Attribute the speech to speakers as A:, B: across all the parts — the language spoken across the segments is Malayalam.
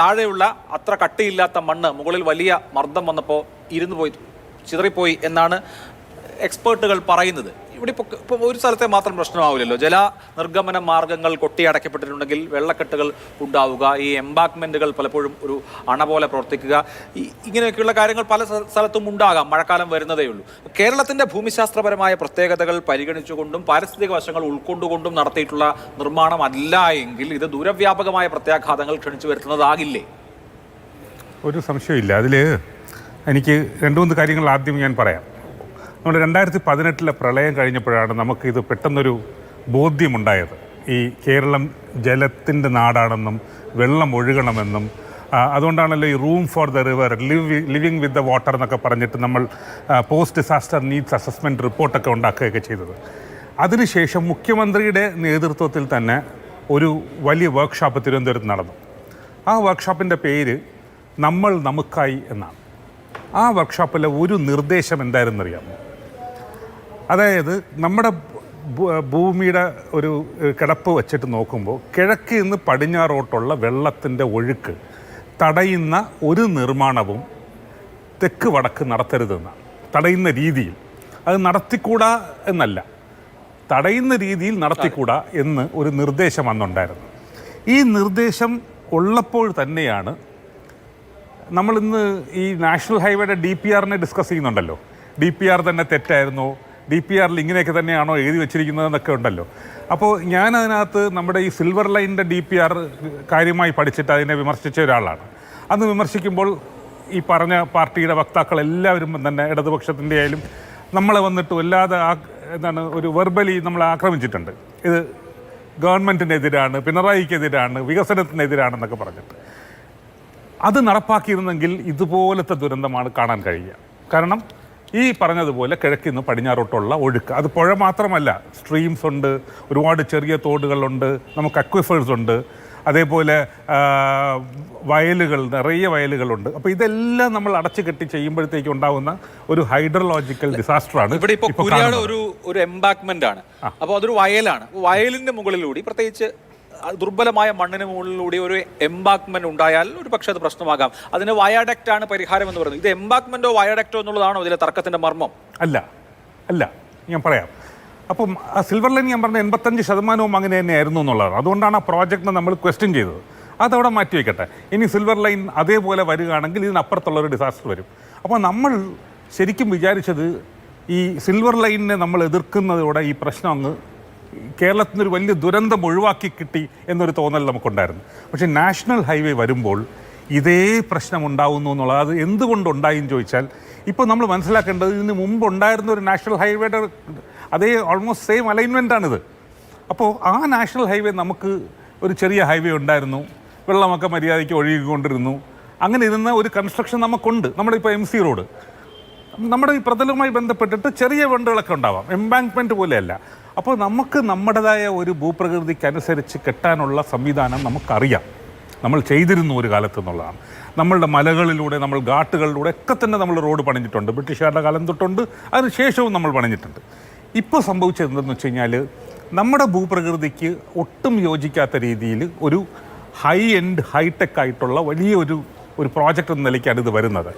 A: താഴെയുള്ള അത്ര കട്ടിയില്ലാത്ത മണ്ണ് മുകളിൽ വലിയ മർദ്ദം വന്നപ്പോൾ ചിതറിപ്പോയി എന്നാണ് എക്സ്പേർട്ടുകൾ പറയുന്നത്. ഇവിടെ ഇപ്പോൾ ഒരു സ്ഥലത്തെ മാത്രം പ്രശ്നമാവില്ലല്ലോ. ജല നിർഗമന മാർഗങ്ങൾ കൊട്ടിയടക്കപ്പെട്ടിട്ടുണ്ടെങ്കിൽ വെള്ളക്കെട്ടുകൾ ഉണ്ടാവുക, ഈ എംബാക്ക്മെൻറ്റുകൾ പലപ്പോഴും ഒരു അണ പോലെ പ്രവർത്തിക്കുക, ഇങ്ങനെയൊക്കെയുള്ള കാര്യങ്ങൾ പല സ്ഥലത്തും ഉണ്ടാകാം. മഴക്കാലം വരുന്നതേ ഉള്ളൂ. കേരളത്തിൻ്റെ ഭൂമിശാസ്ത്രപരമായ പ്രത്യേകതകൾ പരിഗണിച്ചുകൊണ്ടും പാരിസ്ഥിതിക വശങ്ങൾ ഉൾക്കൊണ്ടുകൊണ്ടും നടത്തിയിട്ടുള്ള നിർമ്മാണമല്ല എങ്കിൽ ഇത് ദൂരവ്യാപകമായ പ്രത്യാഘാതങ്ങൾ ക്ഷണിച്ചു വരുത്തുന്നതാകില്ലേ?
B: ഒരു സംശയമില്ല. അതിൽ എനിക്ക് 2-3 കാര്യങ്ങൾ ആദ്യം ഞാൻ പറയാം. നമ്മുടെ 2018 പ്രളയം കഴിഞ്ഞപ്പോഴാണ് നമുക്കിത് പെട്ടെന്നൊരു ബോധ്യമുണ്ടായത്. ഈ കേരളം ജലത്തിൻ്റെ നാടാണെന്നും വെള്ളം ഒഴുകണമെന്നും അതുകൊണ്ടാണല്ലോ ഈ room for the river, living with the water എന്നൊക്കെ പറഞ്ഞിട്ട് നമ്മൾ പോസ്റ്റ് ഡിസാസ്റ്റർ നീഡ്സ് അസസ്മെൻറ്റ് റിപ്പോർട്ടൊക്കെ ഉണ്ടാക്കുകയൊക്കെ ചെയ്തത്. അതിനുശേഷം മുഖ്യമന്ത്രിയുടെ നേതൃത്വത്തിൽ തന്നെ ഒരു വലിയ വർക്ക്ഷോപ്പ് തിരുവനന്തപുരത്ത് നടന്നു. ആ വർക്ക്ഷോപ്പിൻ്റെ പേര് നമ്മൾ നമുക്കായി എന്നാണ്. ആ വർക്ക്ഷോപ്പിലെ ഒരു നിർദ്ദേശം എന്തായിരുന്നറിയാമോ? അതായത് നമ്മുടെ ഭൂമിയുടെ ഒരു കിടപ്പ് വച്ചിട്ട് നോക്കുമ്പോൾ കിഴക്ക് നിന്ന് പടിഞ്ഞാറോട്ടുള്ള വെള്ളത്തിൻ്റെ ഒഴുക്ക് തടയുന്ന ഒരു നിർമ്മാണവും തെക്ക് വടക്ക് നടത്തരുതെന്നാണ്. തടയുന്ന രീതിയിൽ അത് നടത്തിക്കൂടാ എന്നല്ല, തടയുന്ന രീതിയിൽ നടത്തിക്കൂടാ എന്ന് ഒരു നിർദ്ദേശം അന്നുണ്ടായിരുന്നു. ഈ നിർദ്ദേശം ഉള്ളപ്പോൾ തന്നെയാണ് നമ്മളിന്ന് ഈ നാഷണൽ ഹൈവേയുടെ DPRനെ ഡിസ്കസ് ചെയ്യുന്നുണ്ടല്ലോ. DPR തന്നെ തെറ്റായിരുന്നോ, DPRൽ ഇങ്ങനെയൊക്കെ തന്നെയാണോ എഴുതി വെച്ചിരിക്കുന്നതെന്നൊക്കെ ഉണ്ടല്ലോ. അപ്പോൾ ഞാനതിനകത്ത് നമ്മുടെ ഈ സിൽവർ ലൈനിൻ്റെ DPR കാര്യമായി പഠിച്ചിട്ട് അതിനെ വിമർശിച്ച ഒരാളാണ്. അന്ന് വിമർശിക്കുമ്പോൾ ഈ പറഞ്ഞ പാർട്ടിയുടെ വക്താക്കൾ എല്ലാവരും തന്നെ ഇടതുപക്ഷത്തിൻ്റെ ആയാലും നമ്മളെ വന്നിട്ട് വല്ലാതെ ഒരു വെർബലി നമ്മളെ ആക്രമിച്ചിട്ടുണ്ട്. ഇത് ഗവൺമെൻറ്റിനെതിരാണ്, പിണറായിക്കെതിരാണ്, വികസനത്തിനെതിരാണെന്നൊക്കെ പറഞ്ഞിട്ട്. അത് നടപ്പാക്കിയിരുന്നെങ്കിൽ ഇതുപോലത്തെ ദുരന്തമാണ് കാണാൻ കഴിയുക. കാരണം ഈ പറഞ്ഞതുപോലെ കിഴക്കിൽ നിന്ന് പടിഞ്ഞാറോട്ടുള്ള ഒഴുക്ക്, അത് പുഴ മാത്രമല്ല, സ്ട്രീംസ് ഉണ്ട്, ഒരുപാട് ചെറിയ തോടുകളുണ്ട്, നമുക്ക് അക്വിഫേഴ്സ് ഉണ്ട്, അതേപോലെ വയലുകൾ, നിറയെ വയലുകളുണ്ട്. അപ്പോൾ ഇതെല്ലാം നമ്മൾ അടച്ചു കെട്ടി ചെയ്യുമ്പോഴത്തേക്ക് ഉണ്ടാകുന്ന ഒരു ഹൈഡ്രോളജിക്കൽ ഡിസാസ്റ്ററാണ്.
A: ഇവിടെ ഇപ്പോൾ കുര്യാട് ഒരു എംബാക്ക്മെന്റ് ആണ്. അപ്പോൾ അതൊരു വയലാണ്. വയലിന്റെ മുകളിലൂടെ, പ്രത്യേകിച്ച് ദുർബലമായ മണ്ണിന് മുകളിലൂടെ ഒരു എംബാക്ക്മെന്റ് ഉണ്ടായാൽ ഒരു പക്ഷേ അത് പ്രശ്നമാകാം. അതിന് വയഡക്റ്റ് ആണ് പരിഹാരം എന്ന് പറയുന്നത്. ഇത് എംബാക്ക്മെന്റോ വയഡക്റ്റോ എന്നുള്ളതാണോ ഇതിലെ തർക്കത്തിന്റെ മർമ്മം?
B: അല്ല, ഞാൻ പറയാം. അപ്പം ആ സിൽവർ ലൈൻ ഞാൻ പറഞ്ഞ 85% അങ്ങനെ തന്നെയായിരുന്നു എന്നുള്ളതാണ്. അതുകൊണ്ടാണ് ആ പ്രോജക്റ്റിനെ നമ്മൾ ക്വസ്റ്റ്യൻ ചെയ്തത്. അതവിടെ മാറ്റി വയ്ക്കട്ടെ. ഇനി സിൽവർ ലൈൻ അതേപോലെ വരികയാണെങ്കിൽ ഇതിനപ്പുറത്തുള്ളൊരു ഡിസാസ്റ്റർ വരും. അപ്പോൾ നമ്മൾ ശരിക്കും വിചാരിച്ചത് ഈ സിൽവർ ലൈനിനെ നമ്മൾ എതിർക്കുന്നതോടെ ഈ പ്രശ്നം അങ്ങ് കേരളത്തിനൊരു വലിയ ദുരന്തം ഒഴിവാക്കി കിട്ടി എന്നൊരു തോന്നൽ നമുക്കുണ്ടായിരുന്നു. പക്ഷേ നാഷണൽ ഹൈവേ വരുമ്പോൾ ഇതേ പ്രശ്നം ഉണ്ടാവുന്നു എന്നുള്ളത് അത് എന്തുകൊണ്ടുണ്ടായി എന്ന് ചോദിച്ചാൽ, ഇപ്പോൾ നമ്മൾ മനസ്സിലാക്കേണ്ടത് ഇതിന് മുമ്പ് ഉണ്ടായിരുന്ന ഒരു നാഷണൽ ഹൈവേയുടെ അതേ ഓൾമോസ്റ്റ് സെയിം അലൈൻമെൻറ്റാണിത്. അപ്പോൾ ആ നാഷണൽ ഹൈവേ നമുക്ക് ഒരു ചെറിയ ഹൈവേ ഉണ്ടായിരുന്നു, വെള്ളമൊക്കെ മര്യാദയ്ക്ക് ഒഴുകിക്കൊണ്ടിരുന്നു. അങ്ങനെ ഇരുന്ന ഒരു കൺസ്ട്രക്ഷൻ നമുക്കുണ്ട്. നമ്മുടെ ഇപ്പോൾ MC റോഡ്, നമ്മുടെ ഈ പ്രതലവുമായി ബന്ധപ്പെട്ടിട്ട് ചെറിയ വണ്ടുകളൊക്കെ ഉണ്ടാവാം, എംബാങ്ക്മെൻറ്റ് പോലെയല്ല. അപ്പോൾ നമുക്ക് നമ്മുടേതായ ഒരു ഭൂപ്രകൃതിക്കനുസരിച്ച് കെട്ടാനുള്ള സംവിധാനം നമുക്കറിയാം, നമ്മൾ ചെയ്തിരുന്നു ഒരു കാലത്ത് എന്നുള്ളതാണ്. നമ്മളുടെ മലകളിലൂടെ, നമ്മൾ ഘാട്ടുകളിലൂടെ ഒക്കെ തന്നെ നമ്മൾ റോഡ് പണിഞ്ഞിട്ടുണ്ട്. ബ്രിട്ടീഷുകാരുടെ കാലം തൊട്ടുണ്ട്, അതിന് ശേഷവും നമ്മൾ പണിഞ്ഞിട്ടുണ്ട്. ഇപ്പോൾ സംഭവിച്ചത് എന്തെന്ന് വെച്ച് കഴിഞ്ഞാൽ, നമ്മുടെ ഭൂപ്രകൃതിക്ക് ഒട്ടും യോജിക്കാത്ത രീതിയിൽ ഒരു ഹൈ എൻഡ് ഹൈടെക് ആയിട്ടുള്ള വലിയ ഒരു പ്രോജക്റ്റ് എന്ന നിലയ്ക്കാണ് ഇത് വരുന്നത്.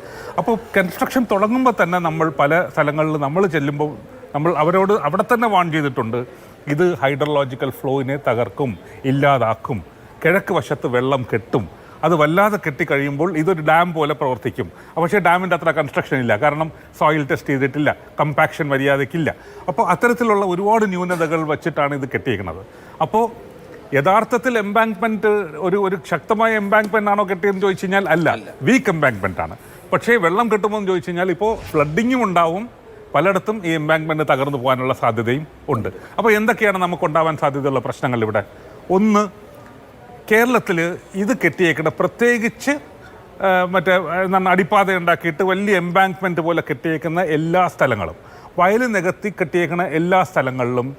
B: അപ്പോൾ കൺസ്ട്രക്ഷൻ തുടങ്ങുമ്പോൾ തന്നെ നമ്മൾ പല സ്ഥലങ്ങളിൽ നമ്മൾ ചെല്ലുമ്പോൾ നമ്മൾ അവരോട് അവിടെ തന്നെ വാൺ ചെയ്തിട്ടുണ്ട്, ഇത് ഹൈഡ്രോളജിക്കൽ ഫ്ലോയിനെ തകർക്കും, ഇല്ലാതാക്കും, കിഴക്ക് വശത്ത് വെള്ളം കെട്ടും, അത് വല്ലാതെ കെട്ടിക്കഴിയുമ്പോൾ ഇതൊരു ഡാം പോലെ പ്രവർത്തിക്കും. പക്ഷേ ഡാമിൻ്റെ അത്ര കൺസ്ട്രക്ഷൻ ഇല്ല, കാരണം സോയിൽ ടെസ്റ്റ് ചെയ്തിട്ടില്ല, കമ്പാക്ഷൻ മര്യാദയ്ക്കില്ല. അപ്പോൾ അത്തരത്തിലുള്ള ഒരുപാട് ന്യൂനതകൾ വെച്ചിട്ടാണ് ഇത് കെട്ടിയിരിക്കുന്നത്. അപ്പോൾ യഥാർത്ഥത്തിൽ എംബാങ്ക്മെൻറ്റ് ഒരു ശക്തമായ എംബാങ്ക്മെൻ്റ് ആണോ കെട്ടിയെന്ന് ചോദിച്ചു കഴിഞ്ഞാൽ അല്ല, വീക്ക് എംബാങ്ക്മെൻ്റ് ആണ്. പക്ഷേ വെള്ളം കെട്ടുമോ എന്ന് ചോദിച്ചു കഴിഞ്ഞാൽ ഇപ്പോൾ ഫ്ലഡിങ്ങും ഉണ്ടാവും, പലയിടത്തും ഈ എംബാങ്ക്മെൻറ്റ് തകർന്നു പോകാനുള്ള സാധ്യതയും ഉണ്ട്. അപ്പോൾ എന്തൊക്കെയാണ് നമുക്കുണ്ടാവാൻ സാധ്യതയുള്ള പ്രശ്നങ്ങൾ ഇവിടെ? ഒന്ന്, കേരളത്തിൽ ഇത് കെട്ടിയേക്കുന്ന പ്രത്യേകിച്ച് എന്താണ് അടിപ്പാത ഉണ്ടാക്കിയിട്ട് വലിയ എംബാങ്ക്മെൻറ്റ് പോലെ കെട്ടിയേക്കുന്ന എല്ലാ സ്ഥലങ്ങളും, വയൽ നികത്തി കെട്ടിയേക്കുന്ന എല്ലാ സ്ഥലങ്ങളിലും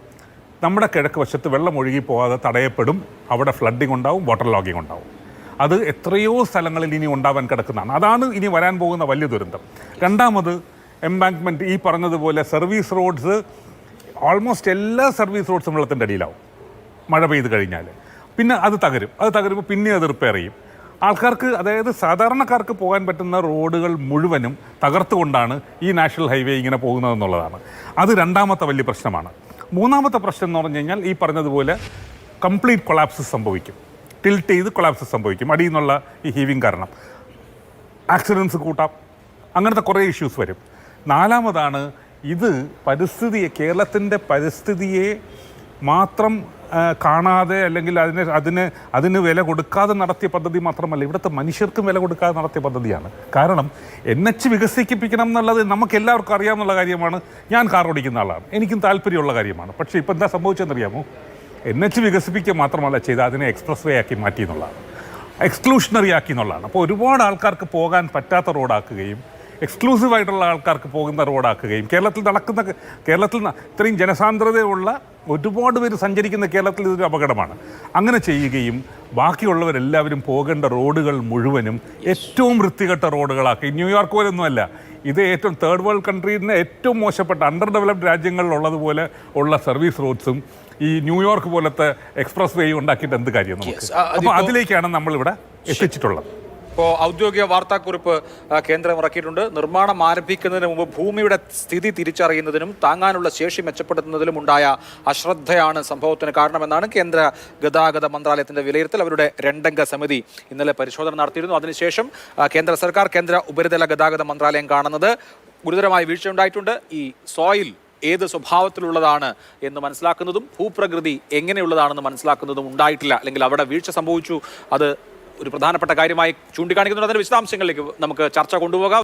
B: നമ്മുടെ കിഴക്ക് വശത്ത് വെള്ളം ഒഴുകി പോകാതെ തടയപ്പെടും. അവിടെ ഫ്ലഡിങ് ഉണ്ടാവും, വാട്ടർ ലോഗിങ് ഉണ്ടാവും. അത് എത്രയോ സ്ഥലങ്ങളിൽ ഇനി ഉണ്ടാവാൻ കിടക്കുന്നതാണ്. അതാണ് ഇനി വരാൻ പോകുന്ന വലിയ ദുരന്തം. രണ്ടാമത്, എംബാങ്ക്മെൻറ്റ് ഈ പറഞ്ഞതുപോലെ സർവീസ് റോഡ്സ്, ഓൾമോസ്റ്റ് എല്ലാ സർവീസ് റോഡ്സും വെള്ളത്തിൻ്റെ അടിയിലാവും മഴ പെയ്ത് കഴിഞ്ഞാൽ. പിന്നെ അത് തകരുമ്പോൾ പിന്നെ അത് റിപ്പയർ ചെയ്യും. ആൾക്കാർക്ക്, അതായത് സാധാരണക്കാർക്ക് പോകാൻ പറ്റുന്ന റോഡുകൾ മുഴുവനും തകർത്തുകൊണ്ടാണ് ഈ നാഷണൽ ഹൈവേ ഇങ്ങനെ പോകുന്നതെന്നുള്ളതാണ്. അത് രണ്ടാമത്തെ വലിയ പ്രശ്നമാണ്. മൂന്നാമത്തെ പ്രശ്നം എന്ന് പറഞ്ഞു കഴിഞ്ഞാൽ ഈ പറഞ്ഞതുപോലെ കംപ്ലീറ്റ് കൊളാപ്സ് സംഭവിക്കും, ടിൽറ്റ് ചെയ്ത് കൊളാപ്സ് സംഭവിക്കും അടിയിൽ നിന്നുള്ള ഈ ഹീവിങ് കാരണം. ആക്സിഡൻസ് കൂട്ടാം, അങ്ങനത്തെ കുറേ ഇഷ്യൂസ് വരും. നാലാമതാണ് ഇത് കേരളത്തിൻ്റെ പരിസ്ഥിതിയെ മാത്രം കാണാതെ അല്ലെങ്കിൽ അതിന് വില കൊടുക്കാതെ നടത്തിയ പദ്ധതി മാത്രമല്ല, ഇവിടുത്തെ മനുഷ്യർക്കും വില കൊടുക്കാതെ നടത്തിയ പദ്ധതിയാണ്. കാരണം NH വികസിപ്പിക്കണം എന്നുള്ളത് നമുക്ക് എല്ലാവർക്കും അറിയാവുന്ന കാര്യമാണ്. ഞാൻ കാർ ഓടിക്കുന്ന ആളാണ്, എനിക്കും താല്പര്യമുള്ള കാര്യമാണ്. പക്ഷേ ഇപ്പോൾ എന്താ സംഭവിച്ചതെന്നറിയാമോ? NH വികസിപ്പിക്കുക മാത്രമല്ല ചെയ്ത് അതിനെ എക്സ്പ്രസ് വേ ആക്കി മാറ്റി എന്നുള്ളതാണ്, എക്സ്ക്ലൂഷണറി ആക്കി എന്നുള്ളതാണ്. അപ്പോൾ ഒരുപാട് ആൾക്കാർക്ക് പോകാൻ പറ്റാത്ത റോഡാക്കുകയും എക്സ്ക്ലൂസീവായിട്ടുള്ള ആൾക്കാർക്ക് പോകുന്ന റോഡാക്കുകയും കേരളത്തിൽ ഇത്രയും ജനസാന്ദ്രതയുള്ള ഒരുപാട് പേര് സഞ്ചരിക്കുന്ന കേരളത്തിൽ ഇതൊരു അപകടമാണ്. അങ്ങനെ ചെയ്യുകയും ബാക്കിയുള്ളവരെല്ലാവരും പോകേണ്ട റോഡുകൾ മുഴുവനും ഏറ്റവും വൃത്തികെട്ട റോഡുകളാക്കി. ന്യൂയോർക്ക് പോലൊന്നുമല്ല, ഇത് ഏറ്റവും തേർഡ് വേൾഡ് കൺട്രീസിന് ഏറ്റവും മോശപ്പെട്ട അണ്ടർ ഡെവലപ്ഡ് രാജ്യങ്ങളിലുള്ളതുപോലെ ഉള്ള സർവീസ് റോഡ്സും ഈ ന്യൂയോർക്ക് പോലത്തെ എക്സ്പ്രസ് വേ ഉണ്ടാക്കിയിട്ട് എന്ത് കാര്യം നമുക്ക്? അപ്പോൾ അതിലേക്കാണ് നമ്മളിവിടെ എത്തിച്ചിട്ടുള്ളത്.
A: ഇപ്പോൾ ഔദ്യോഗിക വാർത്താക്കുറിപ്പ് കേന്ദ്രം ഇറക്കിയിട്ടുണ്ട്. നിർമ്മാണം ആരംഭിക്കുന്നതിന് മുമ്പ് ഭൂമിയുടെ സ്ഥിതി തിരിച്ചറിയുന്നതിനും താങ്ങാനുള്ള ശേഷി മെച്ചപ്പെടുത്തുന്നതിലും ഉണ്ടായ അശ്രദ്ധയാണ് സംഭവത്തിന് കാരണമെന്നാണ് കേന്ദ്ര ഗതാഗത മന്ത്രാലയത്തിന്റെ വിലയിരുത്തൽ. അവരുടെ 2-അംഗ സമിതി ഇന്നലെ പരിശോധന നടത്തിയിരുന്നു. അതിനുശേഷം കേന്ദ്ര സർക്കാർ, കേന്ദ്ര ഉപരിതല ഗതാഗത മന്ത്രാലയം കാണുന്നത് ഗുരുതരമായ വീഴ്ചയുണ്ടായിട്ടുണ്ട്. ഈ സോയിൽ ഏത് സ്വഭാവത്തിലുള്ളതാണ് എന്ന് മനസ്സിലാക്കുന്നതും ഭൂപ്രകൃതി എങ്ങനെയുള്ളതാണെന്ന് മനസ്സിലാക്കുന്നതും ഉണ്ടായിട്ടില്ല, അല്ലെങ്കിൽ അവിടെ വീഴ്ച സംഭവിച്ചു. അത് ഒരു പ്രധാനപ്പെട്ട കാര്യമായി ചൂണ്ടിക്കാണിക്കുന്നുണ്ട്. അതിന്റെ വിശദാംശങ്ങളിലേക്ക് നമുക്ക് ചർച്ച കൊണ്ടുപോകാം.